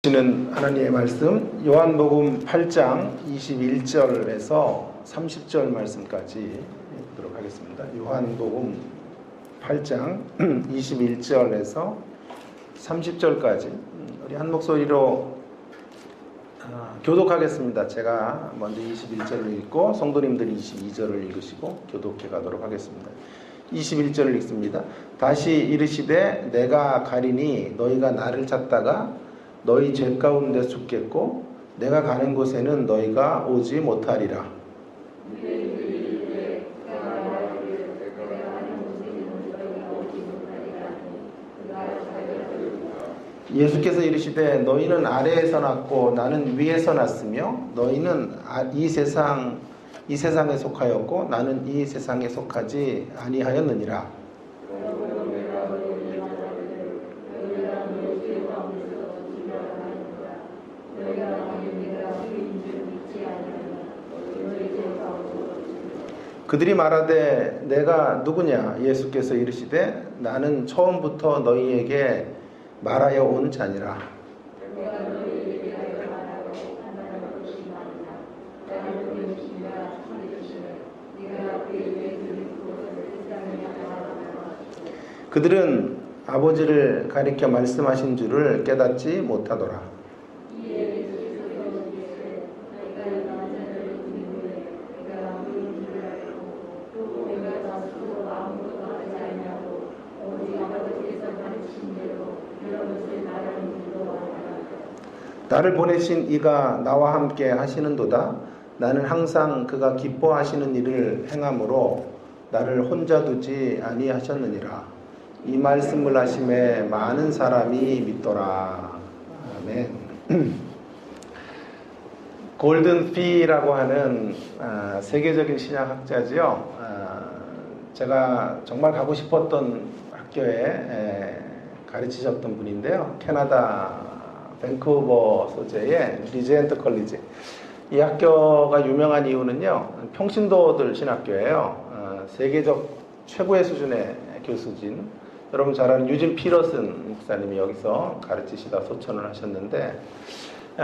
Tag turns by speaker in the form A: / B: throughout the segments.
A: 는 하나님의 말씀 요한복음 8장 21절에서 30절 말씀까지 보도록 하겠습니다. 요한복음 8장 21절에서 30절까지 우리 한 목소리로 교독하겠습니다. 제가 먼저 21절을 읽고 성도님들이 22절을 읽으시고 교독해 가도록 하겠습니다. 21절을 읽습니다. 다시 이르시되 내가 가리니 너희가 나를 찾다가 너희 죄 가운데 죽겠고 내가 가는 곳에는 너희가 오지 못하리라. 예수께서 이르시되 너희는 아래에서 났고 나는 위에서 났으며 너희는 이 세상에 속하였고 나는 이 세상에 속하지 아니하였느니라. 그들이 말하되 내가 누구냐? 예수께서 이르시되 나는 처음부터 너희에게 말하여 온 자니라. 그들은 아버지를 가리켜 말씀하신 줄을 깨닫지 못하더라. 나를 보내신 이가 나와 함께 하시는도다. 나는 항상 그가 기뻐하시는 일을 행함으로 나를 혼자 두지 아니하셨느니라. 이 말씀을 하심에 많은 사람이 믿더라. 아멘. 골든 피라고 하는 세계적인 신학학자지요. 제가 정말 가고 싶었던 학교에 가르치셨던 분인데요. 캐나다 밴쿠버 소재의 리젠트 컬리지. 이 학교가 유명한 이유는요, 평신도들 신학교예요. 세계적 최고의 수준의 교수진, 여러분 잘 아는 유진 피터슨 목사님이 여기서 가르치시다 소천을 하셨는데,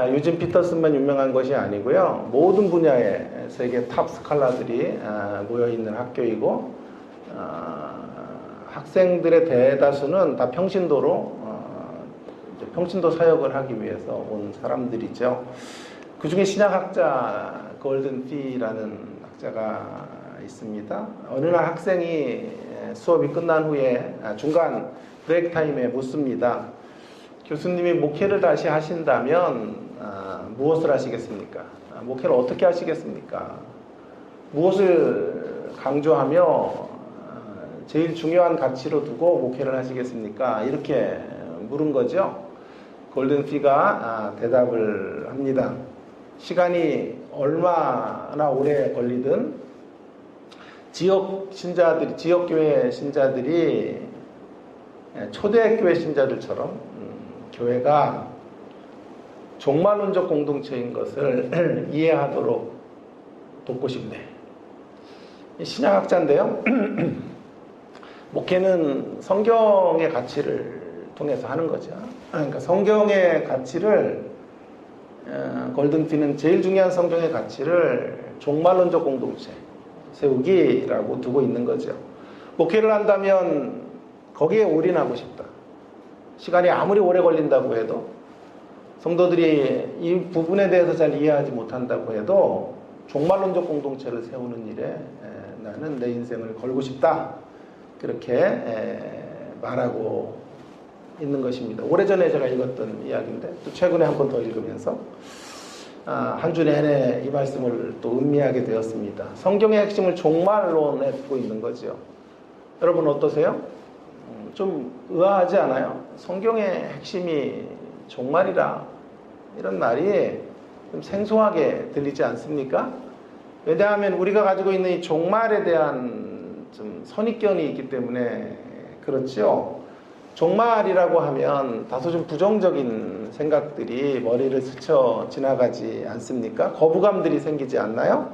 A: 유진 피터슨만 유명한 것이 아니고요, 모든 분야의 세계 탑 스칼라들이 모여있는 학교이고, 학생들의 대다수는 다 평신도로 평신도 사역을 하기 위해서 온 사람들이죠. 그 중에 신학학자 골든 피라는 학자가 있습니다. 어느 날 학생이 수업이 끝난 후에 중간 브레이크 타임에 묻습니다. 교수님이 목회를 다시 하신다면 무엇을 하시겠습니까? 목회를 어떻게 하시겠습니까? 무엇을 강조하며 제일 중요한 가치로 두고 목회를 하시겠습니까? 이렇게 물은 거죠. 골든피가 대답을 합니다. 시간이 얼마나 오래 걸리든 지역교회 신자들이 초대교회 신자들처럼 교회가 종말론적 공동체인 것을 이해하도록 돕고 싶네. 신약학자인데요. 목회는 성경의 가치를 통해서 하는 거죠. 그러니까 성경의 가치를 골든피는 제일 중요한 성경의 가치를 종말론적 공동체 세우기라고 두고 있는 거죠. 목회를 한다면 거기에 올인하고 싶다. 시간이 아무리 오래 걸린다고 해도 성도들이 이 부분에 대해서 잘 이해하지 못한다고 해도 종말론적 공동체를 세우는 일에 나는 내 인생을 걸고 싶다. 그렇게 말하고 있는 것입니다. 오래전에 제가 읽었던 이야기인데 또 최근에 한 번 더 읽으면서 한 주 내내 이 말씀을 또 음미하게 되었습니다. 성경의 핵심을 종말론에 두고 있는 거죠. 여러분 어떠세요? 좀 의아하지 않아요? 성경의 핵심이 종말이라 이런 말이 좀 생소하게 들리지 않습니까? 왜냐하면 우리가 가지고 있는 이 종말에 대한 좀 선입견이 있기 때문에 그렇죠. 종말이라고 하면 다소 좀 부정적인 생각들이 머리를 스쳐 지나가지 않습니까? 거부감들이 생기지 않나요?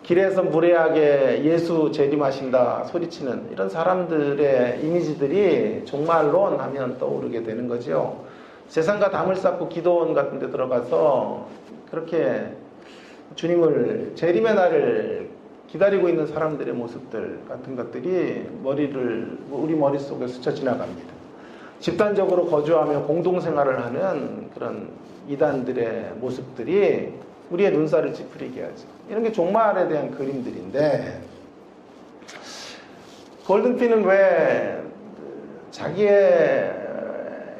A: 길에서 무례하게 예수 재림하신다 소리치는 이런 사람들의 이미지들이 종말론 하면 떠오르게 되는 거죠. 세상과 담을 쌓고 기도원 같은 데 들어가서 그렇게 주님을 재림의 날을 기다리고 있는 사람들의 모습들 같은 것들이 우리 머릿속에 스쳐 지나갑니다. 집단적으로 거주하며 공동생활을 하는 그런 이단들의 모습들이 우리의 눈살을 찌푸리게 하죠. 이런 게 종말에 대한 그림들인데, 골든피는 왜 자기의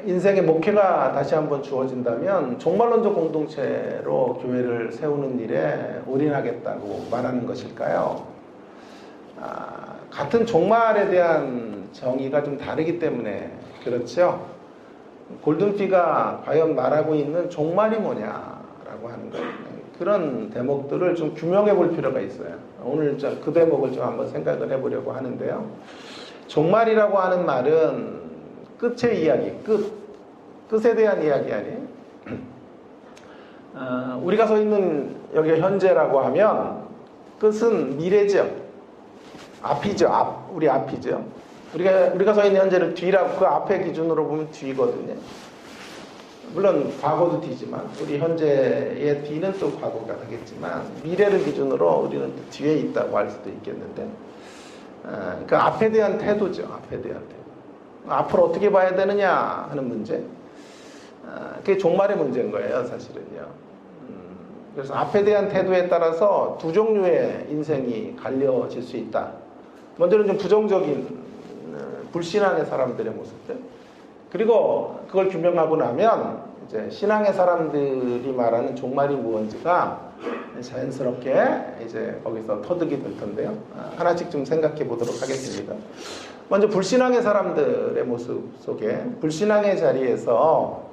A: 인생의 목회가 다시 한번 주어진다면 종말론적 공동체로 교회를 세우는 일에 올인하겠다고 말하는 것일까요? 같은 종말에 대한 정의가 좀 다르기 때문에 그렇죠. 골든피가 과연 말하고 있는 종말이 뭐냐라고 하는 것, 그런 대목들을 좀 규명해 볼 필요가 있어요. 오늘 그 대목을 좀 한번 생각을 해보려고 하는데요. 종말이라고 하는 말은 끝의 이야기, 끝에 대한 이야기 아니에요. 우리가 서 있는 여기 현재라고 하면 끝은 미래죠. 앞이죠. 우리 앞이죠. 우리가 서 있는 현재를 뒤라고, 그 앞에 기준으로 보면 뒤거든요. 물론 과거도 뒤지만 우리 현재의 뒤는 또 과거가 되겠지만, 미래를 기준으로 우리는 또 뒤에 있다고 할 수도 있겠는데, 그 앞에 대한 태도죠. 앞에 대한 태도. 앞으로 어떻게 봐야 되느냐 하는 문제. 그게 종말의 문제인 거예요, 사실은요. 그래서 앞에 대한 태도에 따라서 두 종류의 인생이 갈려질 수 있다. 먼저는 좀 부정적인 불신앙의 사람들의 모습들. 그리고 그걸 규명하고 나면 이제 신앙의 사람들이 말하는 종말이 무언지가 자연스럽게 이제 거기서 터득이 될 텐데요. 하나씩 좀 생각해 보도록 하겠습니다. 먼저 불신앙의 사람들의 모습 속에, 불신앙의 자리에서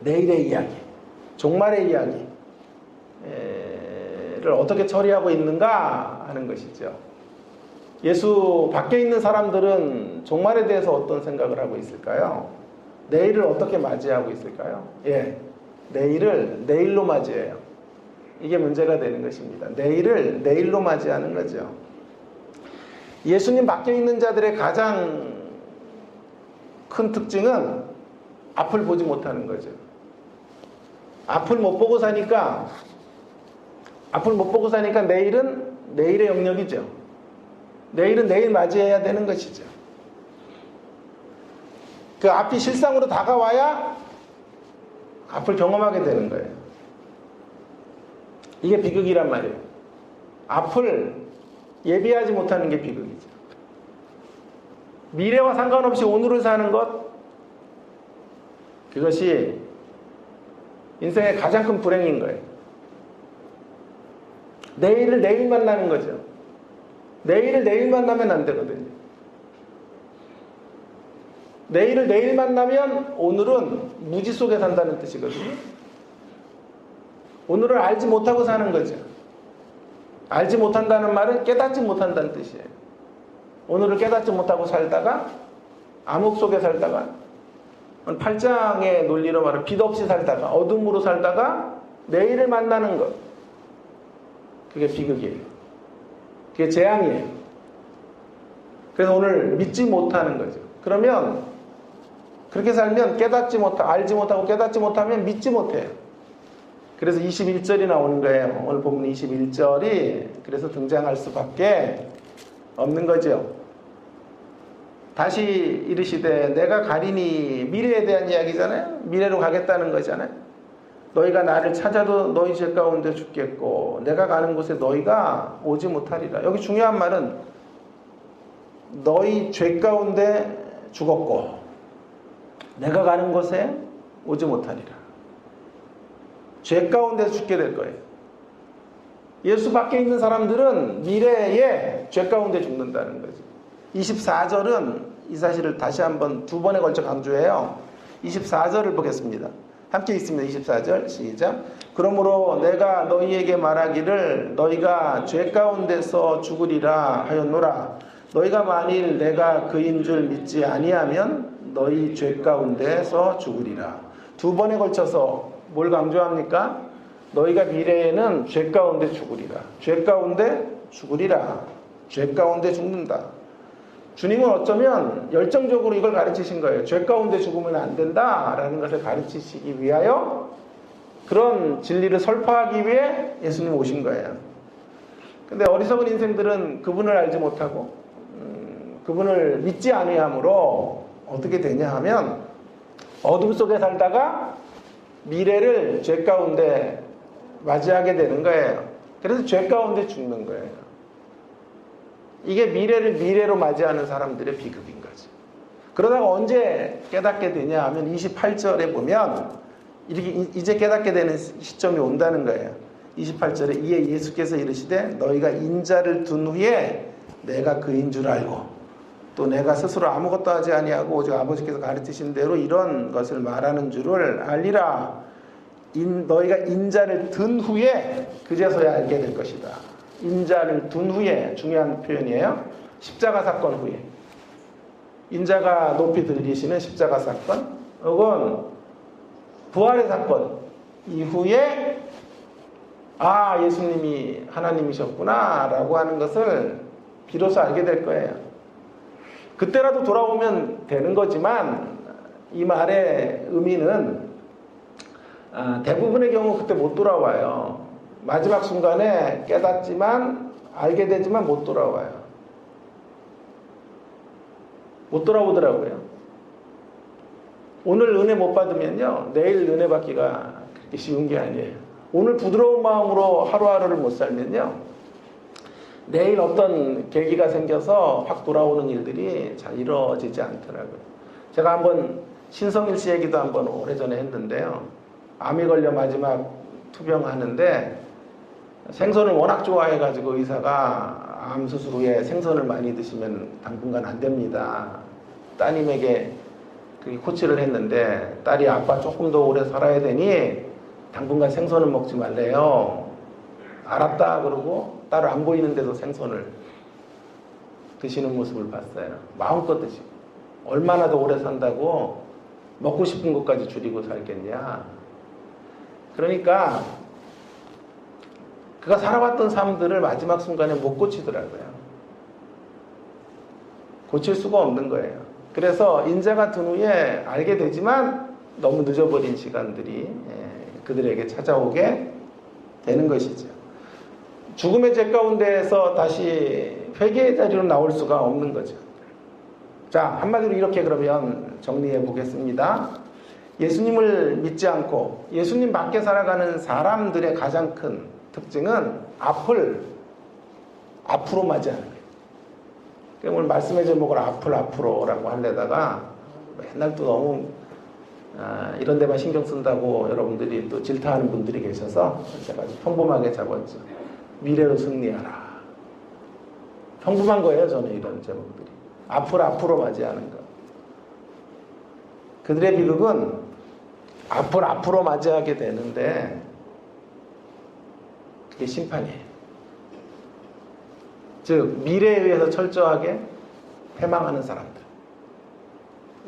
A: 내일의 이야기, 종말의 이야기를 어떻게 처리하고 있는가 하는 것이죠. 예수 밖에 있는 사람들은 종말에 대해서 어떤 생각을 하고 있을까요? 내일을 어떻게 맞이하고 있을까요? 내일을 내일로 맞이해요. 이게 문제가 되는 것입니다. 내일을 내일로 맞이하는 거죠. 예수님 밖에 있는 자들의 가장 큰 특징은 앞을 보지 못하는 거죠. 앞을 못 보고 사니까 내일은 내일의 영역이죠. 내일은 내일 맞이해야 되는 것이죠. 그 앞이 실상으로 다가와야 앞을 경험하게 되는 거예요. 이게 비극이란 말이에요. 앞을 예비하지 못하는 게 비극이죠. 미래와 상관없이 오늘을 사는 것, 그것이 인생의 가장 큰 불행인 거예요. 내일을 내일 만나는 거죠. 내일을 내일 만나면 안 되거든요. 내일을 내일 만나면 오늘은 무지 속에 산다는 뜻이거든요. 오늘을 알지 못하고 사는 거죠. 알지 못한다는 말은 깨닫지 못한다는 뜻이에요. 오늘을 깨닫지 못하고 살다가, 암흑 속에 살다가, 8장의 논리로 말하면 빛 없이 살다가, 어둠으로 살다가 내일을 만나는 것, 그게 비극이에요. 그게 재앙이에요. 그래서 오늘 믿지 못하는 거죠. 그러면 그렇게 살면 알지 못하고 깨닫지 못하면 믿지 못해요. 그래서 21절이 나오는 거예요. 오늘 본문 21절이 그래서 등장할 수밖에 없는 거죠. 다시 이르시되 내가 가리니, 미래에 대한 이야기잖아요. 미래로 가겠다는 거잖아요. 너희가 나를 찾아도 너희 죄 가운데 죽겠고 내가 가는 곳에 너희가 오지 못하리라. 여기 중요한 말은 너희 죄 가운데 죽었고 내가 가는 곳에 오지 못하리라. 죄 가운데 죽게 될 거예요. 예수 밖에 있는 사람들은 미래에 죄 가운데 죽는다는 거죠. 24절은 이 사실을 다시 한번 두 번에 걸쳐 강조해요. 24절을 보겠습니다. 함께 있습니다. 24절 시작. 그러므로 내가 너희에게 말하기를 너희가 죄 가운데서 죽으리라 하였노라. 너희가 만일 내가 그인 줄 믿지 아니하면 너희 죄 가운데서 죽으리라. 두 번에 걸쳐서 뭘 강조합니까? 너희가 미래에는 죄 가운데 죽으리라. 죄 가운데 죽으리라. 죄 가운데 죽는다. 주님은 어쩌면 열정적으로 이걸 가르치신 거예요. 죄 가운데 죽으면 안 된다라는 것을 가르치시기 위하여 그런 진리를 설파하기 위해 예수님 오신 거예요. 근데 어리석은 인생들은 그분을 알지 못하고 그분을 믿지 아니함으로 어떻게 되냐 하면 어둠 속에 살다가 미래를 죄 가운데 맞이하게 되는 거예요. 그래서 죄 가운데 죽는 거예요. 이게 미래를 미래로 맞이하는 사람들의 비극인 거죠. 그러다가 언제 깨닫게 되냐 하면 28절에 보면 이렇게 이제 깨닫게 되는 시점이 온다는 거예요. 28절에 이에 예수께서 이르시되 너희가 인자를 둔 후에 내가 그인 줄 알고 또 내가 스스로 아무것도 하지 아니하고 오직 아버지께서 가르치신 대로 이런 것을 말하는 줄을 알리라. 너희가 인자를 든 후에 그제서야 알게 될 것이다. 인자를 둔 후에 중요한 표현이에요. 십자가 사건 후에. 인자가 높이 들리시는 십자가 사건 혹은 부활의 사건 이후에 아 예수님이 하나님이셨구나 라고 하는 것을 비로소 알게 될 거예요. 그때라도 돌아오면 되는 거지만 이 말의 의미는 대부분의 경우 그때 못 돌아와요. 마지막 순간에 깨닫지만 알게 되지만 못 돌아와요. 못 돌아오더라고요. 오늘 은혜 못 받으면요 내일 은혜 받기가 그렇게 쉬운 게 아니에요. 오늘 부드러운 마음으로 하루하루를 못 살면요 내일 어떤 계기가 생겨서 확 돌아오는 일들이 잘 이루어지지 않더라고요. 제가 한번 신성일 씨 얘기도 한번 오래전에 했는데요. 암이 걸려 마지막 투병하는데 생선을 워낙 좋아해가지고 의사가 암 수술 후에 생선을 많이 드시면 당분간 안 됩니다. 따님에게 코치를 했는데 딸이 아빠 조금 더 오래 살아야 되니 당분간 생선을 먹지 말래요. 알았다 그러고 딸을 안 보이는데도 생선을 드시는 모습을 봤어요. 마음껏 드시고 얼마나 더 오래 산다고 먹고 싶은 것까지 줄이고 살겠냐. 그러니까 그가 살아왔던 삶들을 마지막 순간에 못 고치더라고요. 고칠 수가 없는 거예요. 그래서 인자가 든 후에 알게 되지만 너무 늦어버린 시간들이 그들에게 찾아오게 되는 것이죠. 죽음의 죄 가운데에서 다시 회개의 자리로 나올 수가 없는 거죠. 자, 한마디로 이렇게 그러면 정리해 보겠습니다. 예수님을 믿지 않고 예수님 밖에 살아가는 사람들의 가장 큰 특징은 앞으로 맞이하는 거예요. 오늘 말씀의 제목을 앞으로라고 하려다가 맨날 또 너무 이런 데만 신경 쓴다고 여러분들이 또 질타하는 분들이 계셔서 제가 아주 평범하게 잡았죠. 미래로 승리하라. 평범한 거예요, 저는 이런 제목들이. 앞으로 맞이하는 것. 그들의 비극은 앞으로 맞이하게 되는데 그게 심판이에요. 즉 미래에 의해서 철저하게 패망하는 사람들.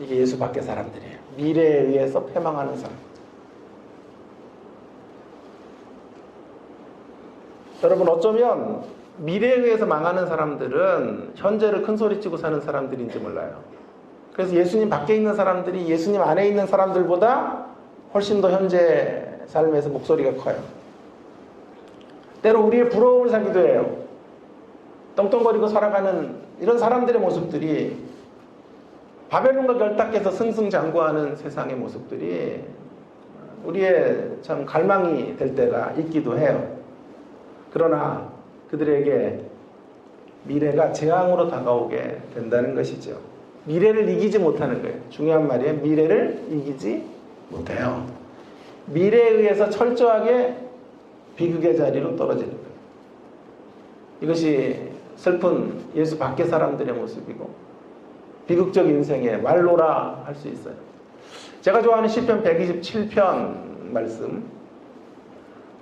A: 이게 예수 밖의 사람들이에요. 미래에 의해서 패망하는 사람들. 여러분 어쩌면 미래에 의해서 망하는 사람들은 현재를 큰 소리치고 사는 사람들인지 몰라요. 그래서 예수님 밖에 있는 사람들이 예수님 안에 있는 사람들보다 훨씬 더 현재 삶에서 목소리가 커요. 때로 우리의 부러움을 사기도 해요. 떵떵거리고 살아가는 이런 사람들의 모습들이 바벨론과 결탁해서 승승장구하는 세상의 모습들이 우리의 참 갈망이 될 때가 있기도 해요. 그러나 그들에게 미래가 재앙으로 다가오게 된다는 것이죠. 미래를 이기지 못하는 거예요. 중요한 말이에요. 미래를 이기지 못해요. 미래에 의해서 철저하게 비극의 자리로 떨어지는 거예요. 이것이 슬픈 예수 밖의 사람들의 모습이고 비극적 인생의 말로라 할 수 있어요. 제가 좋아하는 시편 127편 말씀,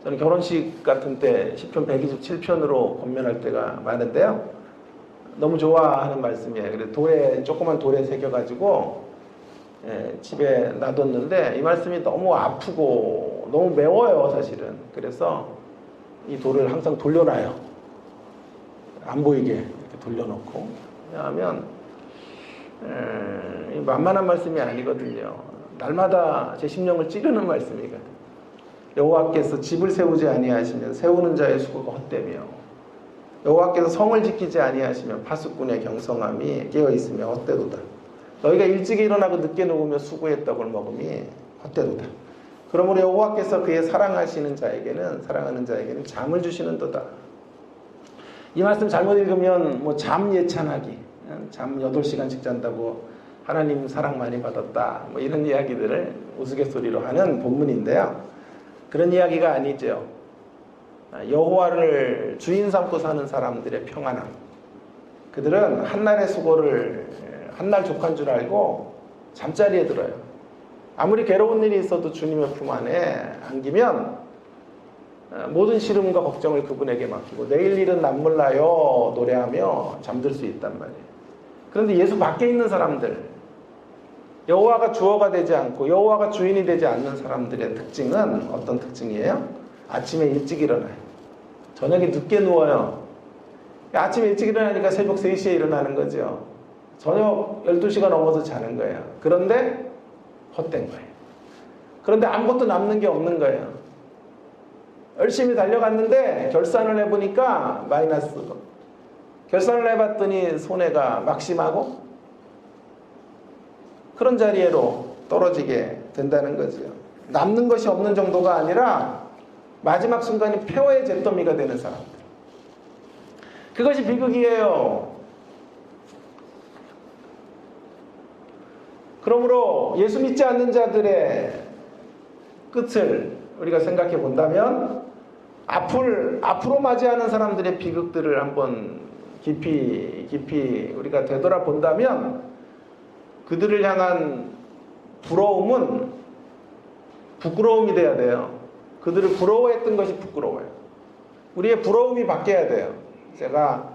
A: 저는 결혼식 같은 때 시편 127편으로 권면할 때가 많은데요. 너무 좋아하는 말씀이에요. 그래서 조그만 돌에 새겨가지고 집에 놔뒀는데 이 말씀이 너무 아프고 너무 매워요, 사실은. 그래서 이 돌을 항상 돌려놔요. 안 보이게 이렇게 돌려놓고. 왜냐하면 만만한 말씀이 아니거든요. 날마다 제 심령을 찌르는 말씀이거든요. 여호와께서 집을 세우지 아니하시면 세우는 자의 수고가 헛되며 여호와께서 성을 지키지 아니하시면 파수꾼의 경성함이 깨어있으며 헛되도다. 너희가 일찍 일어나고 늦게 누우며 수고의 떡을 먹음이 헛되도다. 그러므로 여호와께서 그의 사랑하는 자에게는 잠을 주시는도다. 이 말씀 잘못 읽으면 뭐 잠 예찬하기, 잠 8시간씩 잔다고 하나님 사랑 많이 받았다, 뭐 이런 이야기들을 우스갯소리로 하는 본문인데요. 그런 이야기가 아니죠. 여호와를 주인 삼고 사는 사람들의 평안함. 그들은 한날의 수고를 한날 족한 줄 알고 잠자리에 들어요. 아무리 괴로운 일이 있어도 주님의 품 안에 안기면 모든 시름과 걱정을 그분에게 맡기고 내일 일은 남몰라요 노래하며 잠들 수 있단 말이에요. 그런데 예수 밖에 있는 사람들, 여호와가 주어가 되지 않고 여호와가 주인이 되지 않는 사람들의 특징은 어떤 특징이에요? 아침에 일찍 일어나요. 저녁에 늦게 누워요. 아침에 일찍 일어나니까 새벽 3시에 일어나는 거죠. 저녁 12시가 넘어서 자는 거예요. 그런데 헛된 거예요. 그런데 아무것도 남는 게 없는 거예요. 열심히 달려갔는데 결산을 해보니까 마이너스고, 결산을 해봤더니 손해가 막심하고 그런 자리로 떨어지게 된다는 거죠. 남는 것이 없는 정도가 아니라 마지막 순간이 폐허의 잿더미가 되는 사람들. 그것이 비극이에요. 그러므로 예수 믿지 않는 자들의 끝을 우리가 생각해 본다면 앞으로 맞이하는 사람들의 비극들을 한번 깊이 우리가 되돌아본다면 그들을 향한 부러움은 부끄러움이 돼야 돼요. 그들을 부러워했던 것이 부끄러워요. 우리의 부러움이 바뀌어야 돼요. 제가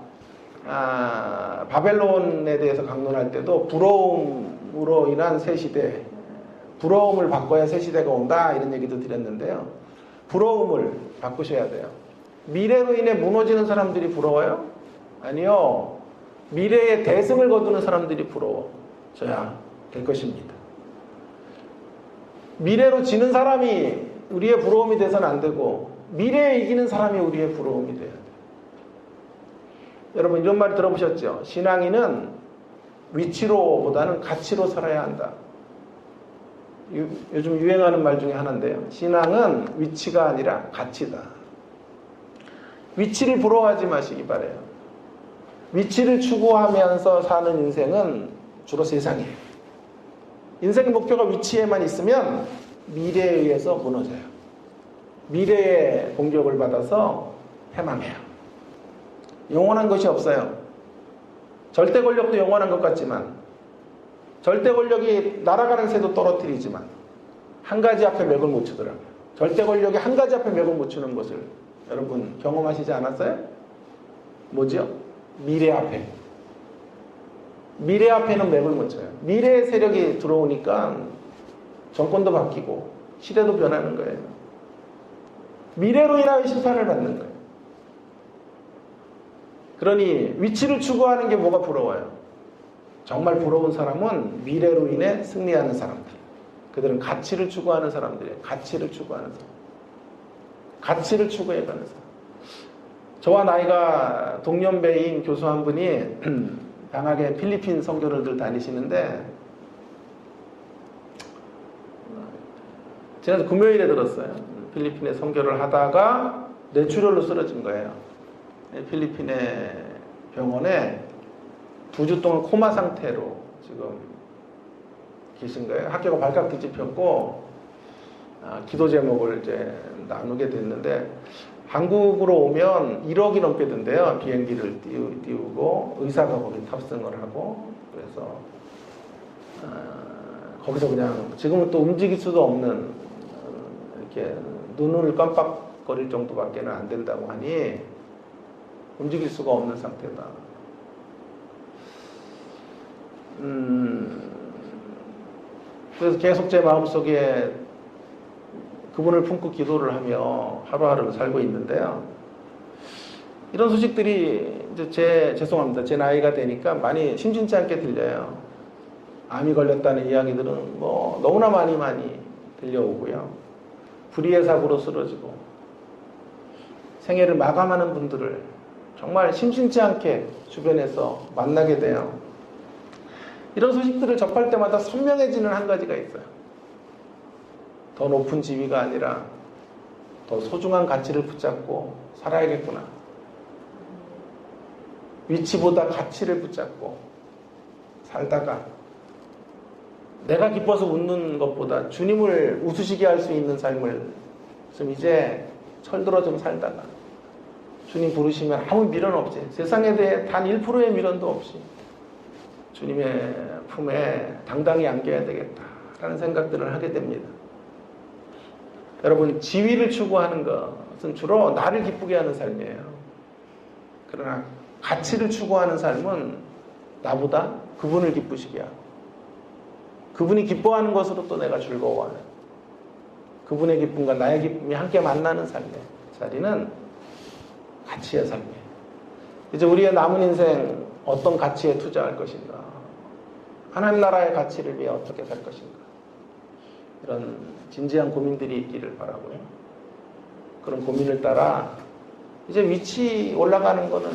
A: 바벨론에 대해서 강론할 때도 부러움으로 인한 새 시대, 부러움을 바꿔야 새 시대가 온다 이런 얘기도 드렸는데요. 부러움을 바꾸셔야 돼요. 미래로 인해 무너지는 사람들이 부러워요? 아니요. 미래의 대승을 거두는 사람들이 부러워져야 될 것입니다. 미래로 지는 사람이 우리의 부러움이 돼서는 안 되고 미래에 이기는 사람이 우리의 부러움이 돼야 돼요. 여러분 이런 말 들어보셨죠? 신앙인은 위치로보다는 가치로 살아야 한다. 요즘 유행하는 말 중에 하나인데요. 신앙은 위치가 아니라 가치다. 위치를 부러워하지 마시기 바라요. 위치를 추구하면서 사는 인생은 주로 세상이에요. 인생의 목표가 위치에만 있으면 미래에 의해서 무너져요. 미래의 공격을 받아서 패망해요. 영원한 것이 없어요. 절대 권력도 영원한 것 같지만 절대 권력이 날아가는 새도 떨어뜨리지만 한 가지 앞에 맥을 못 추더라고요. 절대 권력이 한 가지 앞에 맥을 못 추는 것을 여러분 경험하시지 않았어요? 뭐죠? 미래 앞에. 미래 앞에는 맥을 못 쳐요. 미래의 세력이 들어오니까 정권도 바뀌고 시대도 변하는 거예요. 미래로 인하여 심판을 받는 거예요. 그러니 위치를 추구하는 게 뭐가 부러워요? 정말 부러운 사람은 미래로 인해 승리하는 사람들. 그들은 가치를 추구하는 사람들이에요. 가치를 추구하는 사람. 가치를 추구해가는 사람. 저와 나이가 동년배인 교수 한 분이 방학에 필리핀 선교를 늘 다니시는데 지난주 금요일에 들었어요. 필리핀에 선교를 하다가 뇌출혈로 쓰러진 거예요. 필리핀의 병원에 2주 동안 코마 상태로 지금 계신 거예요. 학교가 발칵 뒤집혔고 기도 제목을 이제 나누게 됐는데 한국으로 오면 1억이 넘게 든대요. 비행기를 띄우고 의사가 거기 탑승을 하고 그래서 거기서 그냥 지금은 또 움직일 수도 없는 이렇게 눈을 깜빡거릴 정도밖에는 안 된다고 하니 움직일 수가 없는 상태다. 그래서 계속 제 마음속에 그분을 품고 기도를 하며 하루하루를 살고 있는데요. 이런 소식들이 이제 죄송합니다. 제 나이가 되니까 많이 심심치 않게 들려요. 암이 걸렸다는 이야기들은 뭐 너무나 많이 들려오고요. 불의의 사고로 쓰러지고 생애를 마감하는 분들을 정말 심심치 않게 주변에서 만나게 돼요. 이런 소식들을 접할 때마다 선명해지는 한 가지가 있어요. 더 높은 지위가 아니라 더 소중한 가치를 붙잡고 살아야겠구나. 위치보다 가치를 붙잡고 살다가 내가 기뻐서 웃는 것보다 주님을 웃으시게 할 수 있는 삶을 좀 이제 철들어 좀 살다가 주님 부르시면 아무 미련 없이 세상에 대해 단 1%의 미련도 없이 주님의 품에 당당히 안겨야 되겠다라는 생각들을 하게 됩니다. 여러분, 지위를 추구하는 것은 주로 나를 기쁘게 하는 삶이에요. 그러나 가치를 추구하는 삶은 나보다 그분을 기쁘시게 하고 그분이 기뻐하는 것으로 또 내가 즐거워하는, 그분의 기쁨과 나의 기쁨이 함께 만나는 삶의 자리는 가치의 삶이에요. 이제 우리의 남은 인생 어떤 가치에 투자할 것인가, 하나님 나라의 가치를 위해 어떻게 살 것인가, 이런 진지한 고민들이 있기를 바라고요. 그런 고민을 따라 이제 위치 올라가는 거는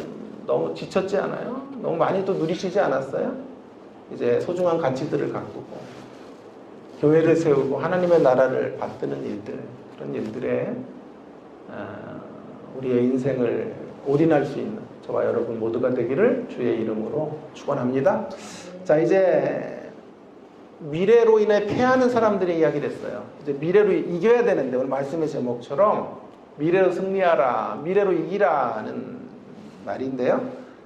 A: 너무 지쳤지 않아요? 너무 많이 또 누리시지 않았어요? 이제 소중한 가치들을 가꾸고 교회를 세우고 하나님의 나라를 받드는 일들, 그런 일들에 우리의 인생을 올인할 수 있는 저와 여러분 모두가 되기를 주의 이름으로 축원합니다. 자, 이제 미래로 인해 패하는 사람들의 이야기를 했어요. 이제 미래로 이겨야 되는데, 오늘 말씀의 제목처럼 미래로 승리하라, 미래로 이기라는 말인데요.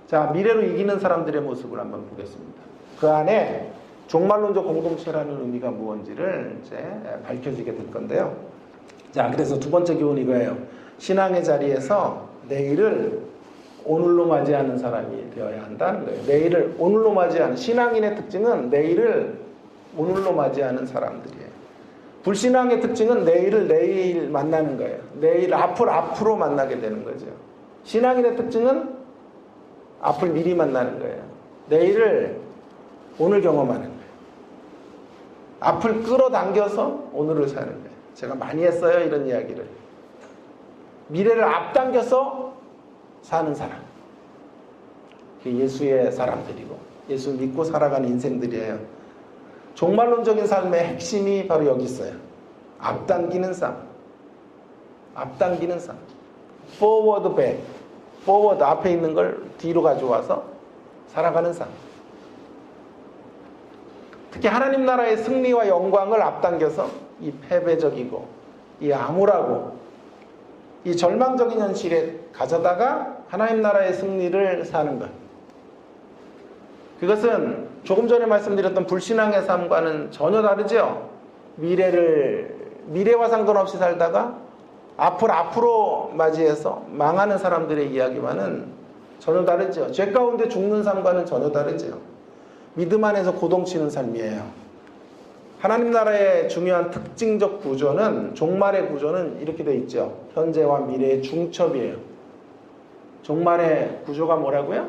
A: 자, 미래로 이기는 사람들의 모습을 한번 보겠습니다. 그 안에 종말론적 공동체라는 의미가 무엇인지를 이제 밝혀지게 될 건데요. 자, 그래서 두 번째 교훈 이거예요. 신앙의 자리에서 내일을 오늘로 맞이하는 사람이 되어야 한다는 거예요. 내일을 오늘로 맞이하는, 신앙인의 특징은 내일을 오늘로 맞이하는 사람들이에요. 불신앙의 특징은 내일을 내일 만나는 거예요. 내일 앞으로 만나게 되는 거죠. 신앙인의 특징은 앞을 미리 만나는 거예요. 내일을 오늘 경험하는 거예요. 앞을 끌어당겨서 오늘을 사는 거예요. 제가 많이 했어요, 이런 이야기를. 미래를 앞당겨서 사는 사람. 그게 예수의 사람들이고 예수 믿고 살아가는 인생들이에요. 종말론적인 삶의 핵심이 바로 여기 있어요. 앞당기는 삶. 앞당기는 삶. forward back. forward, 앞에 있는 걸 뒤로 가져와서 살아가는 삶. 특히 하나님 나라의 승리와 영광을 앞당겨서 이 패배적이고 이 암울하고 이 절망적인 현실에 가져다가 하나님 나라의 승리를 사는 것. 그것은 조금 전에 말씀드렸던 불신앙의 삶과는 전혀 다르죠. 미래와 상관없이 살다가 앞으로 맞이해서 망하는 사람들의 이야기와는 전혀 다르죠. 죄 가운데 죽는 삶과는 전혀 다르죠. 믿음 안에서 고동치는 삶이에요. 하나님 나라의 중요한 특징적 구조는, 종말의 구조는 이렇게 되어 있죠. 현재와 미래의 중첩이에요. 종말의 구조가 뭐라고요?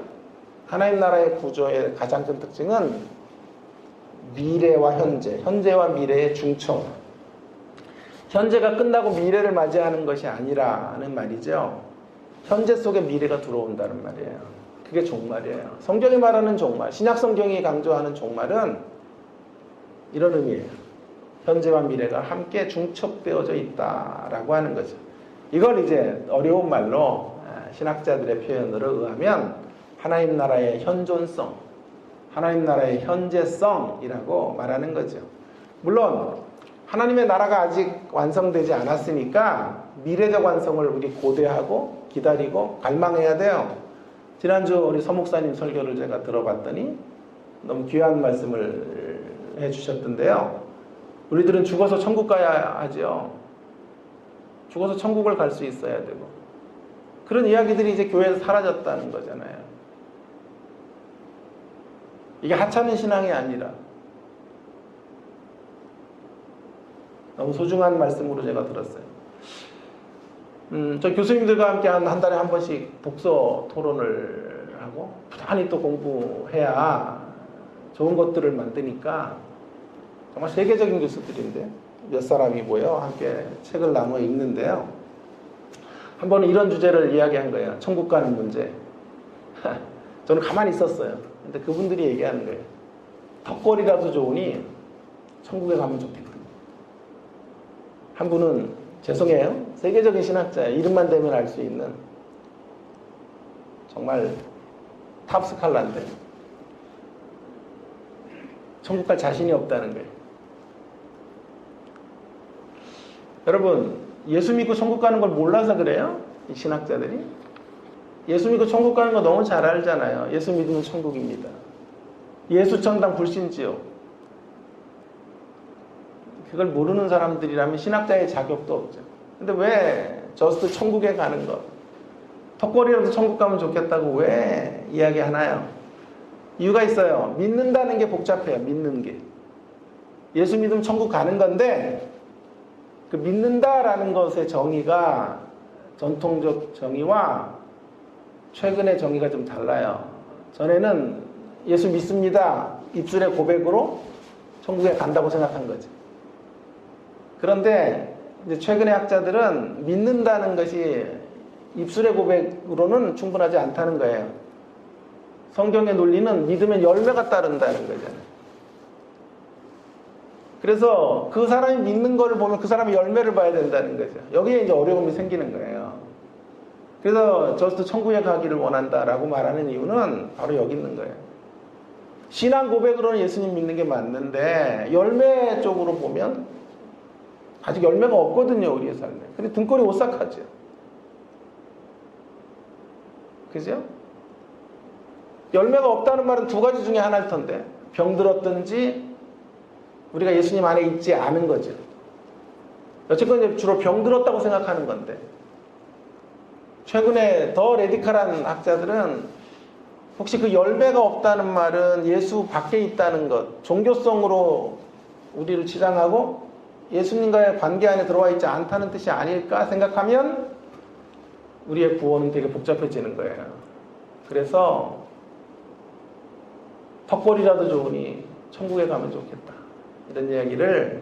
A: 하나님 나라의 구조의 가장 큰 특징은 미래와 현재와 미래의 중첩. 현재가 끝나고 미래를 맞이하는 것이 아니라는 말이죠. 현재 속에 미래가 들어온다는 말이에요. 그게 종말이에요. 성경이 말하는 종말, 신약 성경이 강조하는 종말은 이런 의미예요. 현재와 미래가 함께 중첩되어져 있다라고 하는 거죠. 이걸 이제 어려운 말로 신학자들의 표현으로 의하면 하나님 나라의 현존성, 하나님 나라의 현재성이라고 말하는 거죠. 물론 하나님의 나라가 아직 완성되지 않았으니까 미래적 완성을 우리 고대하고 기다리고 갈망해야 돼요. 지난주 우리 서목사님 설교를 제가 들어봤더니 너무 귀한 말씀을 해주셨던데요. 우리들은 죽어서 천국 가야 하죠. 죽어서 천국을 갈 수 있어야 되고, 그런 이야기들이 이제 교회에서 사라졌다는 거잖아요. 이게 하찮은 신앙이 아니라 너무 소중한 말씀으로 제가 들었어요. 저 교수님들과 함께 한 달에 한 번씩 독서 토론을 하고 부단히 또 공부해야 좋은 것들을 만드니까 정말 세계적인 교수들인데 몇 사람이 모여 함께 책을 나눠 읽는데요. 한 번은 이런 주제를 이야기한 거예요. 천국 가는 문제. 저는 가만히 있었어요. 근데 그분들이 얘기하는 거예요. 턱걸이라도 좋으니 천국에 가면 좋겠다. 한 분은 죄송해요. 세계적인 신학자예요. 이름만 대면 알 수 있는 정말 탑스칼라인데 천국 갈 자신이 없다는 거예요. 여러분, 예수 믿고 천국 가는 걸 몰라서 그래요? 이 신학자들이? 예수 믿고 천국 가는 거 너무 잘 알잖아요. 예수 믿으면 천국입니다. 예수 천당 불신지요. 그걸 모르는 사람들이라면 신학자의 자격도 없죠. 근데 왜 저스트 천국에 가는 것, 턱걸이라도 천국 가면 좋겠다고 왜 이야기하나요? 이유가 있어요. 믿는다는 게 복잡해요. 믿는 게. 예수 믿으면 천국 가는 건데 그 믿는다라는 것의 정의가 전통적 정의와 최근의 정의가 좀 달라요. 전에는 예수 믿습니다. 입술의 고백으로 천국에 간다고 생각한 거죠. 그런데 이제 최근의 학자들은 믿는다는 것이 입술의 고백으로는 충분하지 않다는 거예요. 성경의 논리는 믿으면 열매가 따른다는 거잖아요. 그래서 그 사람이 믿는 거를 보면 그 사람의 열매를 봐야 된다는 거죠. 여기에 이제 어려움이 생기는 거예요. 그래서 저스트 천국에 가기를 원한다라고 말하는 이유는 바로 여기 있는 거예요. 신앙 고백으로는 예수님 믿는 게 맞는데 열매 쪽으로 보면 아직 열매가 없거든요, 우리의 삶에. 근데 등골이 오싹하죠. 그죠? 열매가 없다는 말은 두 가지 중에 하나일 텐데 병들었든지 우리가 예수님 안에 있지 않은 거죠. 어쨌건 주로 병들었다고 생각하는 건데 최근에 더 레디컬한 학자들은 혹시 그 열매가 없다는 말은 예수 밖에 있다는 것, 종교성으로 우리를 치장하고 예수님과의 관계 안에 들어와 있지 않다는 뜻이 아닐까 생각하면 우리의 구원은 되게 복잡해지는 거예요. 그래서 턱걸이라도 좋으니 천국에 가면 좋겠다. 이런 이야기를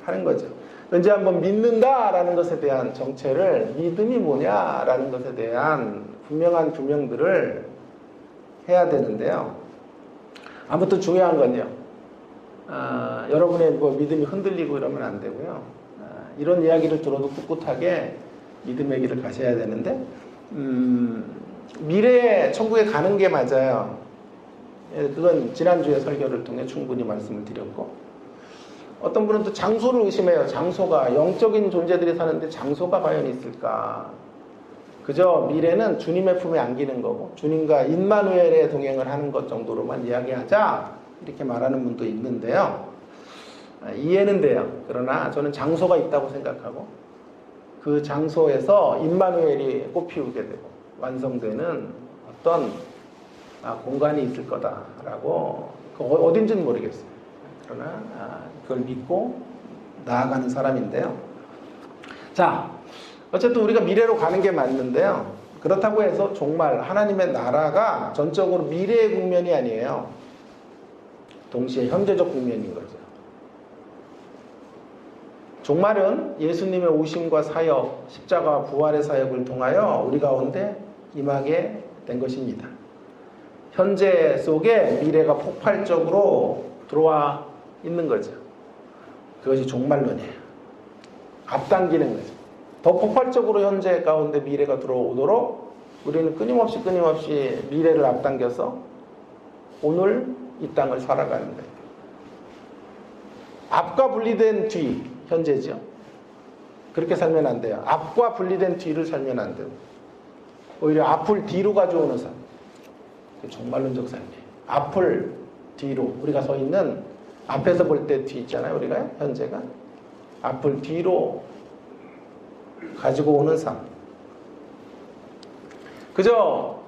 A: 하는 거죠. 언제 한번 믿는다라는 것에 대한 정체를 믿음이 뭐냐라는 것에 대한 분명한 규명들을 해야 되는데요. 아무튼 중요한 건요. 여러분의 믿음이 흔들리고 이러면 안 되고요. 이런 이야기를 들어도 꿋꿋하게 믿음의 길을 가셔야 되는데 미래에 천국에 가는 게 맞아요. 그건 지난주에 설교를 통해 충분히 말씀을 드렸고 어떤 분은 또 장소를 의심해요. 장소가 영적인 존재들이 사는데 장소가 과연 있을까? 그저 미래는 주님의 품에 안기는 거고 주님과 임마누엘의 동행을 하는 것 정도로만 이야기하자 이렇게 말하는 분도 있는데요. 이해는 돼요. 그러나 저는 장소가 있다고 생각하고 그 장소에서 임마누엘이 꽃피우게 되고 완성되는 어떤 공간이 있을 거다라고 어딘지는 모르겠어요. 그러나 그걸 믿고 나아가는 사람인데요. 자, 어쨌든 우리가 미래로 가는 게 맞는데요. 그렇다고 해서 정말 하나님의 나라가 전적으로 미래의 국면이 아니에요. 동시에 현재적 국면인 거죠. 종말은 예수님의 오심과 사역, 십자가 부활의 사역을 통하여 우리 가운데 임하게 된 것입니다. 현재 속에 미래가 폭발적으로 들어와 있는 거죠. 그것이 종말론이에요. 앞당기는 거죠. 더 폭발적으로 현재 가운데 미래가 들어오도록 우리는 끊임없이 미래를 앞당겨서 오늘 이 땅을 살아가는 거예요. 앞과 분리된 뒤, 현재죠. 그렇게 살면 안 돼요. 앞과 분리된 뒤를 살면 안 돼요. 오히려 앞을 뒤로 가져오는 삶. 그게 종말론적 삶이에요. 앞을 뒤로, 우리가 서 있는 앞에서 볼 때 뒤 있잖아요. 우리가 현재가 앞을 뒤로 가지고 오는 삶. 그저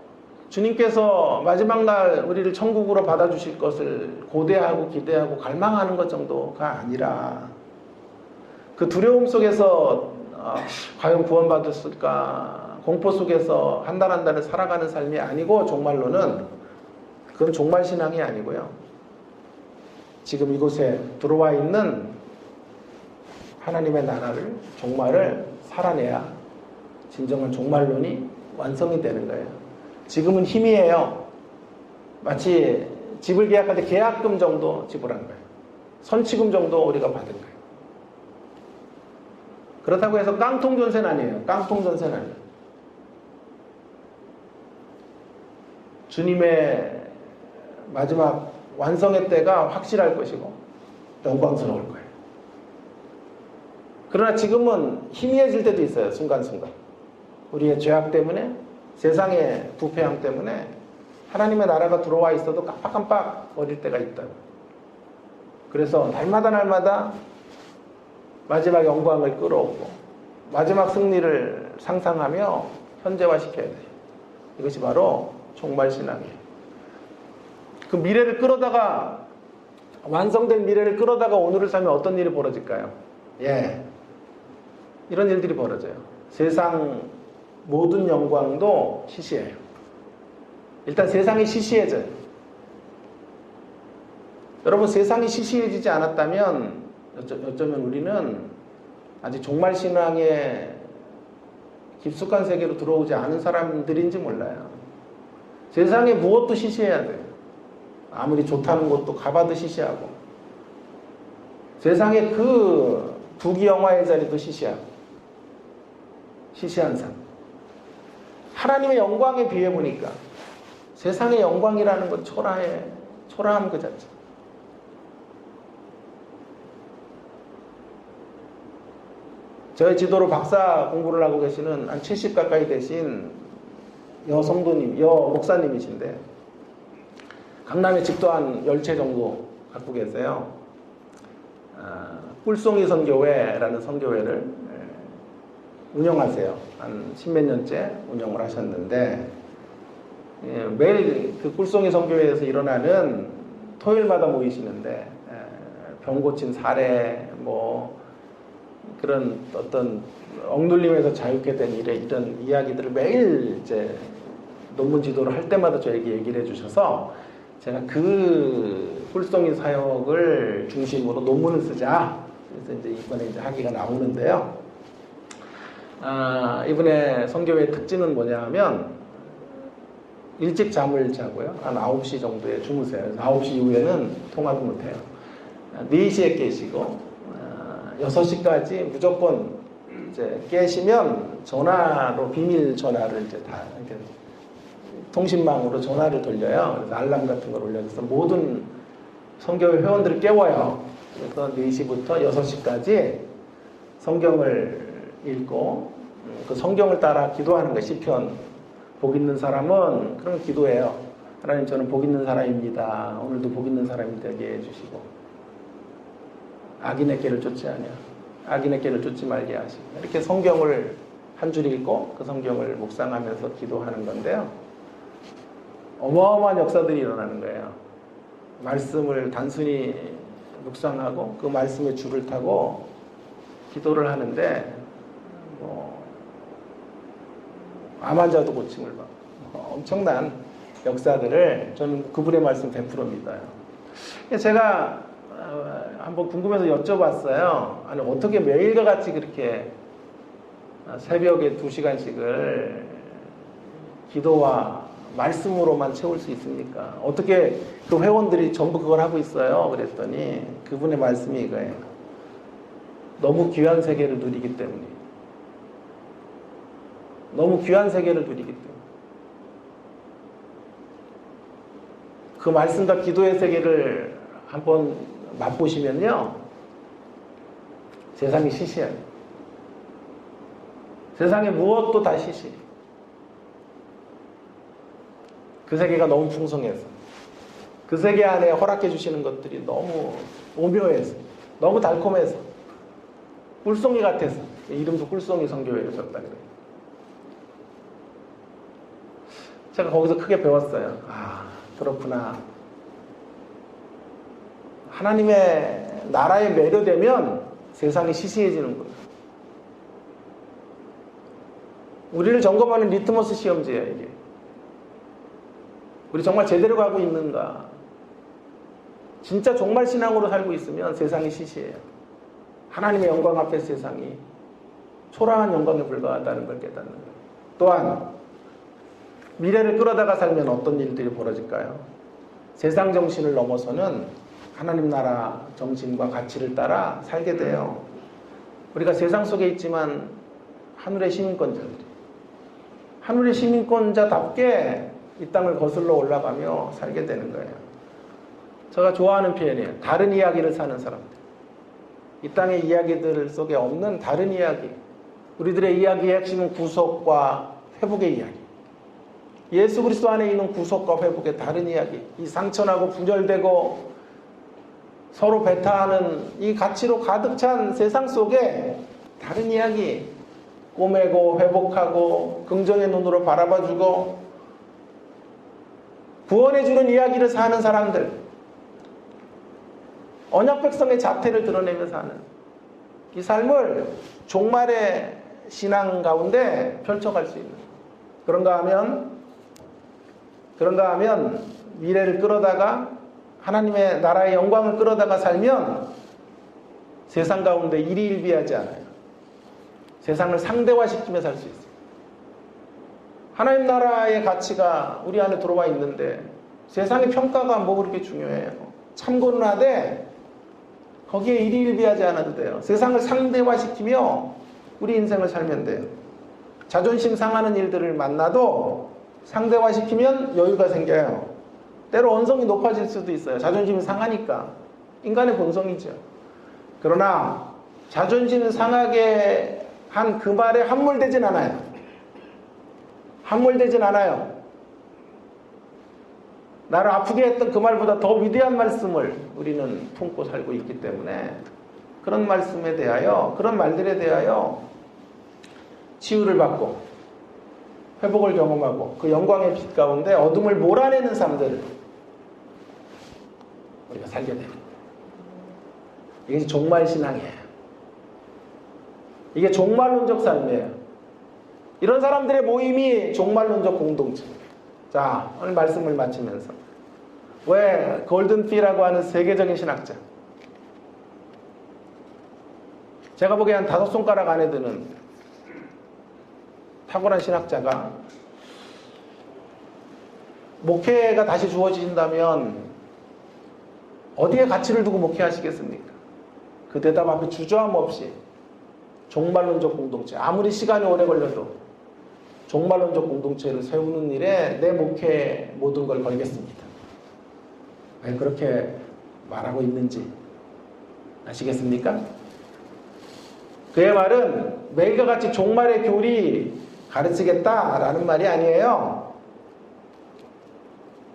A: 주님께서 마지막 날 우리를 천국으로 받아주실 것을 고대하고 기대하고 갈망하는 것 정도가 아니라 그 두려움 속에서 과연 구원받았을까 공포 속에서 한 달 한 달을 살아가는 삶이 아니고 종말로는 그건 종말신앙이 아니고요. 지금 이곳에 들어와 있는 하나님의 나라를, 종말을 살아내야 진정한 종말론이 완성이 되는 거예요. 지금은 힘이에요. 마치 집을 계약할 때 계약금 정도 지불한 거예요. 선취금 정도 우리가 받은 거예요. 그렇다고 해서 깡통 전세는 아니에요. 깡통 전세는 아니에요. 주님의 마지막 완성의 때가 확실할 것이고 영광스러울 거예요. 그러나 지금은 희미해질 때도 있어요. 순간순간. 우리의 죄악 때문에, 세상의 부패함 때문에 하나님의 나라가 들어와 있어도 깜빡깜빡 어릴 때가 있다고. 그래서 날마다 마지막 영광을 끌어오고 마지막 승리를 상상하며 현재화시켜야 돼요. 이것이 바로 종말신앙이에요. 그 미래를 끌어다가, 완성된 미래를 끌어다가 오늘을 살면 어떤 일이 벌어질까요? 이런 일들이 벌어져요. 세상 모든 영광도 시시해요. 일단 세상이 시시해져요. 여러분, 세상이 시시해지지 않았다면 어쩌면 우리는 아직 종말신앙의 깊숙한 세계로 들어오지 않은 사람들인지 몰라요. 세상에 무엇도 시시해야 돼요. 아무리 좋다는 것도 가봐도 시시하고, 세상에 그 부귀영화의 자리도 시시하고, 시시한 삶. 하나님의 영광에 비해 보니까 세상의 영광이라는 건 초라함 그 자체. 저희 지도로 박사 공부를 하고 계시는 한 70 가까이 되신 여성도님, 목사님이신데 강남에 집도 한 10채 정도 갖고 계세요. 꿀송이 선교회라는 선교회를 운영하세요. 한 10몇 년째 운영을 하셨는데, 매일 그 꿀송이 선교회에서 일어나는 토요일마다 모이시는데, 병 고친 사례, 그런 어떤 억눌림에서 자유케 된 이런 이야기들을 매일 이제 논문 지도를 할 때마다 저에게 얘기를 해주셔서 제가 그 꿀송이 사역을 중심으로 논문을 쓰자. 그래서 이제 이번에 이제 학위가 나오는데요. 이번에 선교회의 특징은 뭐냐 하면 일찍 잠을 자고요. 한 9시 정도에 주무세요. 그래서 9시 이후에는 통화도 못해요. 4시에 깨시고 6시까지 무조건 이제 깨시면 전화로 비밀 전화를 이제 다 이렇게 통신망으로 전화를 돌려요. 그래서 알람 같은 걸 올려줘서 모든 선교회 회원들을 깨워요. 그래서 4시부터 6시까지 성경을 읽고 그 성경을 따라 기도하는 거예요. 시편. 복 있는 사람은 그런 기도해요. 하나님, 저는 복 있는 사람입니다. 오늘도 복 있는 사람이 되게 해주시고 악인의 길을 쫓지 아니하, 악인의 길을 쫓지 말게 하시고, 이렇게 성경을 한 줄 읽고 그 성경을 묵상하면서 기도하는 건데요. 어마어마한 역사들이 일어나는 거예요. 말씀을 단순히 묵상하고 그 말씀의 줄을 타고 기도를 하는데 암 환자도 고침을 받고 엄청난 역사들을 저는 그분의 말씀 100%입니다. 제가 한번 궁금해서 여쭤봤어요. 아니, 어떻게 매일과 같이 그렇게 새벽에 2시간씩을 기도와 말씀으로만 채울 수 있습니까? 어떻게 그 회원들이 전부 그걸 하고 있어요? 그랬더니 그분의 말씀이 이거예요. 너무 귀한 세계를 누리기 때문에. 너무 귀한 세계를 누리기 때문에. 그 말씀과 기도의 세계를 한번 맛보시면요, 세상이 시시해요. 세상에 무엇도 다 시시해요. 그 세계가 너무 풍성해서, 그 세계 안에 허락해 주시는 것들이 너무 오묘해서, 너무 달콤해서, 꿀송이 같아서, 이름도 꿀송이 선교회를 줬다 그래요. 제가 거기서 크게 배웠어요. 그렇구나. 하나님의 나라에 매료되면 세상이 시시해지는 거예요. 우리를 점검하는 리트머스 시험지예요, 이게. 우리 정말 제대로 가고 있는가? 진짜 종말 신앙으로 살고 있으면 세상이 시시해요. 하나님의 영광 앞에 세상이 초라한 영광에 불과하다는 걸 깨닫는 거예요. 또한 미래를 끌어다가 살면 어떤 일들이 벌어질까요? 세상 정신을 넘어서는 하나님 나라 정신과 가치를 따라 살게 돼요. 우리가 세상 속에 있지만 하늘의 시민권자들이 하늘의 시민권자답게 이 땅을 거슬러 올라가며 살게 되는 거예요. 제가 좋아하는 표현이에요. 다른 이야기를 사는 사람들. 이 땅의 이야기들 속에 없는 다른 이야기. 우리들의 이야기의 핵심은 구속과 회복의 이야기. 예수 그리스도 안에 있는 구속과 회복의 다른 이야기. 이 상처나고 분열되고 서로 배타하는 이 가치로 가득 찬 세상 속에 다른 이야기. 꼬매고 회복하고 긍정의 눈으로 바라봐주고 구원해주는 이야기를 사는 사람들. 언약 백성의 자태를 드러내며 사는 이 삶을 종말의 신앙 가운데 펼쳐갈 수 있는. 그런가 하면 미래를 끌어다가 하나님의 나라의 영광을 끌어다가 살면 세상 가운데 일희일비하지 않아요. 세상을 상대화시키며 살 수 있어요. 하나님 나라의 가치가 우리 안에 들어와 있는데 세상의 평가가 뭐 그렇게 중요해요. 참고는 하되 거기에 일희일비하지 않아도 돼요. 세상을 상대화시키며 우리 인생을 살면 돼요. 자존심 상하는 일들을 만나도 상대화시키면 여유가 생겨요. 때로 언성이 높아질 수도 있어요. 자존심이 상하니까. 인간의 본성이죠. 그러나 자존심 상하게 한 그 말에 함몰되진 않아요. 함몰되진 않아요. 나를 아프게 했던 그 말보다 더 위대한 말씀을 우리는 품고 살고 있기 때문에 그런 말씀에 대하여, 그런 말들에 대하여 치유를 받고 회복을 경험하고 그 영광의 빛 가운데 어둠을 몰아내는 삶들을 우리가 살게 됩니다. 이게 종말신앙이에요. 이게 종말론적 삶이에요. 이런 사람들의 모임이 종말론적 공동체. 자, 오늘 말씀을 마치면서 왜 골든피라고 하는 세계적인 신학자, 제가 보기에 한 5손가락 안에 드는 탁월한 신학자가 목회가 다시 주어진다면 어디에 가치를 두고 목회하시겠습니까? 그 대답 앞에 주저함 없이 종말론적 공동체, 아무리 시간이 오래 걸려도 종말론적 공동체를 세우는 일에 내 목회의 모든 걸 걸겠습니다. 왜 그렇게 말하고 있는지 아시겠습니까? 그의 말은 매일과 같이 종말의 교리 가르치겠다라는 말이 아니에요.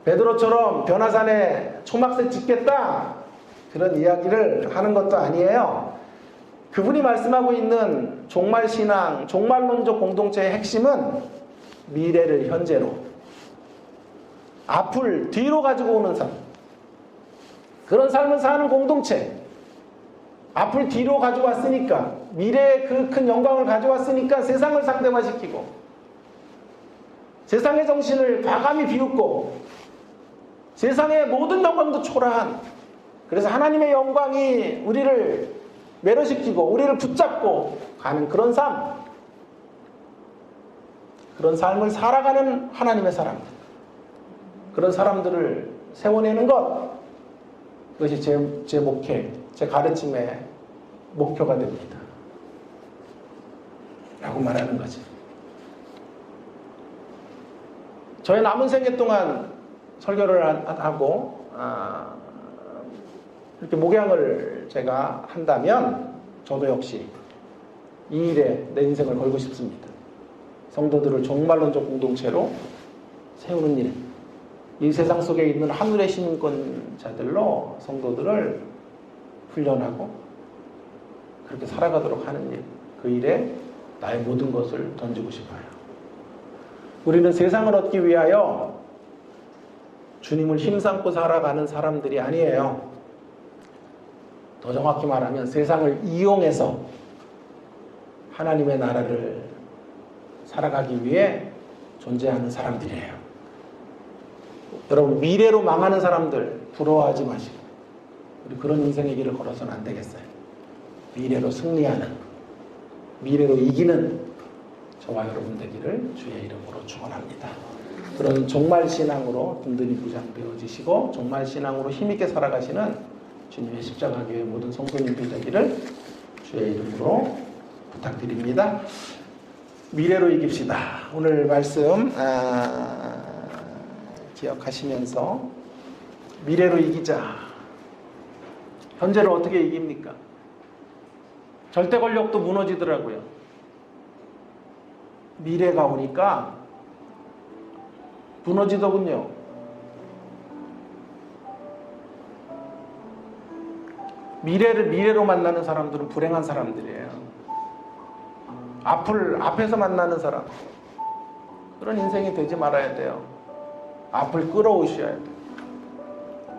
A: 베드로처럼 변화산에 초막새 짓겠다 그런 이야기를 하는 것도 아니에요. 그분이 말씀하고 있는 종말신앙, 종말론적 공동체의 핵심은 미래를 현재로, 앞을 뒤로 가지고 오는 삶, 그런 삶을 사는 공동체. 앞을 뒤로 가져왔으니까, 미래의 그 큰 영광을 가져왔으니까 세상을 상대화시키고 세상의 정신을 과감히 비웃고 세상의 모든 영광도 초라한, 그래서 하나님의 영광이 우리를 매료시키고 우리를 붙잡고 가는 그런 삶, 그런 삶을 살아가는 하나님의 사람들, 그런 사람들을 세워내는 것, 그것이 제 목회, 제 가르침의 목표가 됩니다 라고 말하는 거죠. 저의 남은 생애 동안 설교를 하고 이렇게 목양을 제가 한다면 저도 역시 이 일에 내 인생을 걸고 싶습니다. 성도들을 종말론적 공동체로 세우는 일, 이 세상 속에 있는 하늘의 시민권자들로 성도들을 훈련하고 그렇게 살아가도록 하는 일, 그 일에 나의 모든 것을 던지고 싶어요. 우리는 세상을 얻기 위하여 주님을 힘삼고 살아가는 사람들이 아니에요. 더 정확히 말하면 세상을 이용해서 하나님의 나라를 살아가기 위해 존재하는 사람들이에요. 여러분, 미래로 망하는 사람들 부러워하지 마시고 우리 그런 인생의 길을 걸어서는 안 되겠어요. 미래로 승리하는, 미래로 이기는 저와 여러분 되기를 주의 이름으로 축원합니다. 그런 종말 신앙으로 든든히 부장되어지시고 종말 신앙으로 힘있게 살아가시는 주님의 십자가교회 모든 성도님들 되기를 주의 이름으로 부탁드립니다. 미래로 이깁시다. 오늘 말씀 기억하시면서 미래로 이기자. 현재를 어떻게 이깁니까? 절대 권력도 무너지더라고요. 미래가 오니까 무너지더군요. 미래를 미래로 만나는 사람들은 불행한 사람들이에요. 앞에서 만나는 사람. 그런 인생이 되지 말아야 돼요. 앞을 끌어오셔야 돼요.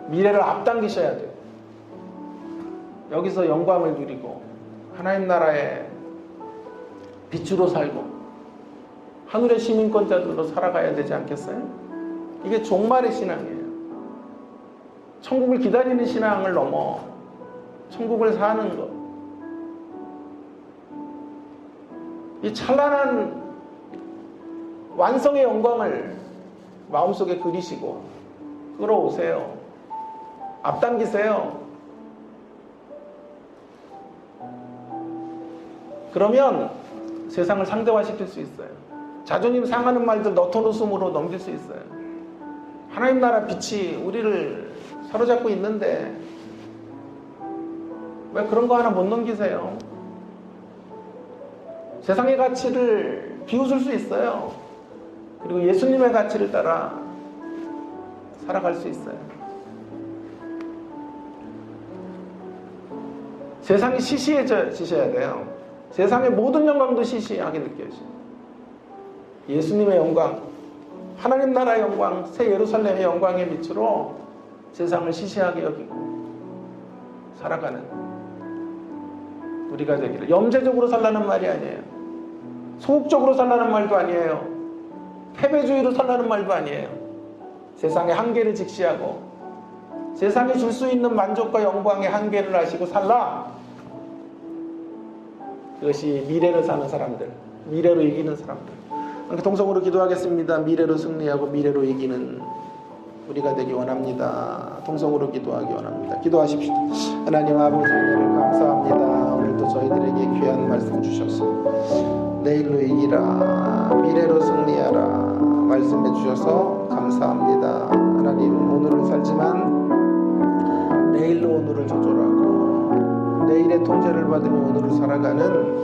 A: 미래를 앞당기셔야 돼요. 여기서 영광을 누리고 하나님 나라의 빛으로 살고 하늘의 시민권자들로 살아가야 되지 않겠어요? 이게 종말의 신앙이에요. 천국을 기다리는 신앙을 넘어 천국을 사는 것. 이 찬란한 완성의 영광을 마음속에 그리시고 끌어오세요. 앞당기세요. 그러면 세상을 상대화시킬 수 있어요. 자존심 상하는 말들 너토노숨으로 넘길 수 있어요. 하나님 나라 빛이 우리를 사로잡고 있는데 왜 그런 거 하나 못 넘기세요? 세상의 가치를 비웃을 수 있어요. 그리고 예수님의 가치를 따라 살아갈 수 있어요. 세상이 시시해지셔야 돼요. 세상의 모든 영광도 시시하게 느껴지죠. 예수님의 영광, 하나님 나라의 영광, 새 예루살렘의 영광의 빛으로 세상을 시시하게 여기고 살아가는 우리가 되기를. 염세적으로 살라는 말이 아니에요. 소극적으로 살라는 말도 아니에요. 패배주의로 살라는 말도 아니에요. 세상의 한계를 직시하고 세상에 줄 수 있는 만족과 영광의 한계를 아시고 살라. 그것이 미래를 사는 사람들, 미래로 이기는 사람들. 동성으로 기도하겠습니다. 미래로 승리하고 미래로 이기는 우리가 되기 원합니다. 동성으로 기도하기 원합니다. 기도하십시오. 하나님 아버지 은혜를 감사합니다. 오늘도 저희들에게 귀한 말씀 주셔서 내일로 이기라, 미래로 승리하라 말씀해 주셔서 감사합니다. 하나님, 오늘을 살지만 내일로 오늘을 조절하고 내일의 통제를 받으며 오늘을 살아가는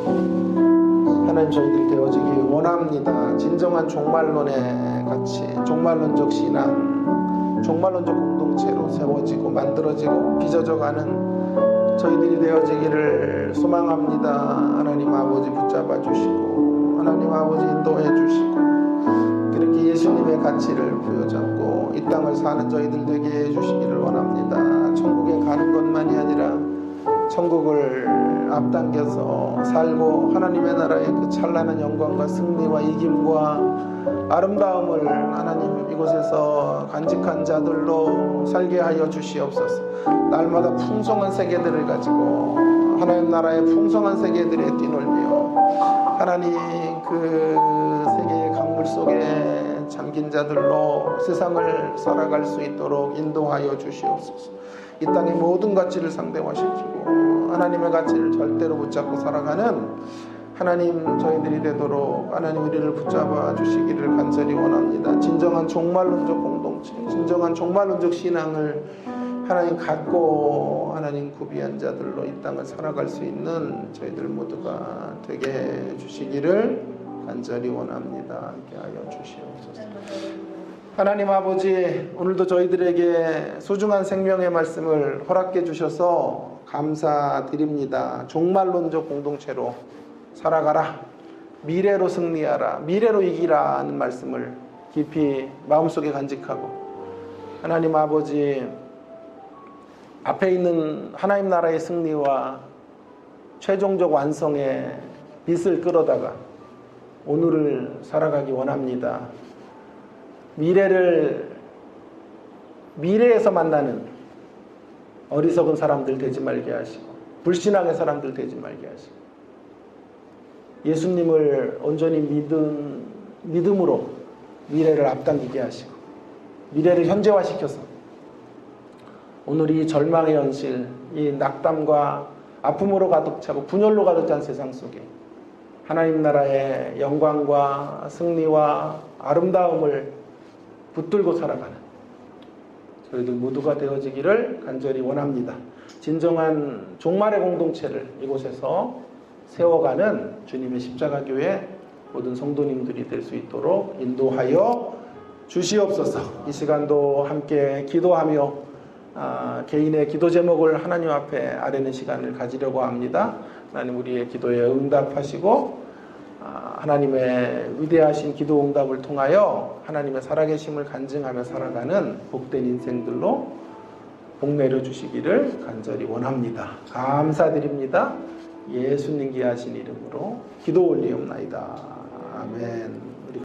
A: 하나님 저희들이 되어지기 원합니다. 진정한 종말론의 가치, 종말론적 신앙, 종말론적 공동체로 세워지고 만들어지고 빚어져가는 저희들이 되어지기를 소망합니다. 하나님 아버지 붙잡아 주시고 하나님 아버지 인도해 주시고 그렇게 예수님의 가치를 부여잡고 이 땅을 사는 저희들 되게 해주시기를 원합니다. 천국에 가는 것만이 아니라 천국을 앞당겨서 살고 하나님의 나라의 그 찬란한 영광과 승리와 이김과 아름다움을 하나님 이곳에서 간직한 자들로 살게 하여 주시옵소서. 날마다 풍성한 세계들을 가지고 하나님 나라의 풍성한 세계들에 뛰놀며 하나님 그 세계의 강물 속에 잠긴 자들로 세상을 살아갈 수 있도록 인도하여 주시옵소서. 이 땅의 모든 가치를 상대화시키고 하나님의 가치를 절대로 붙잡고 살아가는 하나님 저희들이 되도록 하나님 우리를 붙잡아 주시기를 간절히 원합니다. 진정한 종말론적 공동체, 진정한 종말론적 신앙을 하나님 갖고 하나님 구비한 자들로 이 땅을 살아갈 수 있는 저희들 모두가 되게 해 주시기를 간절히 원합니다. 함께 하여 주시옵소서. 하나님 아버지, 오늘도 저희들에게 소중한 생명의 말씀을 허락해 주셔서 감사드립니다. 종말론적 공동체로 살아가라, 미래로 승리하라, 미래로 이기라 하는 말씀을 깊이 마음속에 간직하고 하나님 아버지 앞에 있는 하나님 나라의 승리와 최종적 완성의 빛을 끌어다가 오늘을 살아가기 원합니다. 미래에서 만나는 어리석은 사람들 되지 말게 하시고 불신앙의 사람들 되지 말게 하시고 예수님을 온전히 믿음으로 미래를 앞당기게 하시고 미래를 현재화시켜서 오늘 이 절망의 현실, 이 낙담과 아픔으로 가득 차고 분열로 가득 찬 세상 속에 하나님 나라의 영광과 승리와 아름다움을 붙들고 살아가는 저희들 모두가 되어지기를 간절히 원합니다. 진정한 종말의 공동체를 이곳에서 세워가는 주님의 십자가교회 모든 성도님들이 될 수 있도록 인도하여 주시옵소서. 이 시간도 함께 기도하며 개인의 기도 제목을 하나님 앞에 아뢰는 시간을 가지려고 합니다. 하나님 우리의 기도에 응답하시고 하나님의 위대하신 기도 응답을 통하여 하나님의 살아계심을 간증하며 살아가는 복된 인생들로 복 내려주시기를 간절히 원합니다. 감사드립니다. 예수님 귀하신 이름으로 기도 올리옵나이다. 아멘.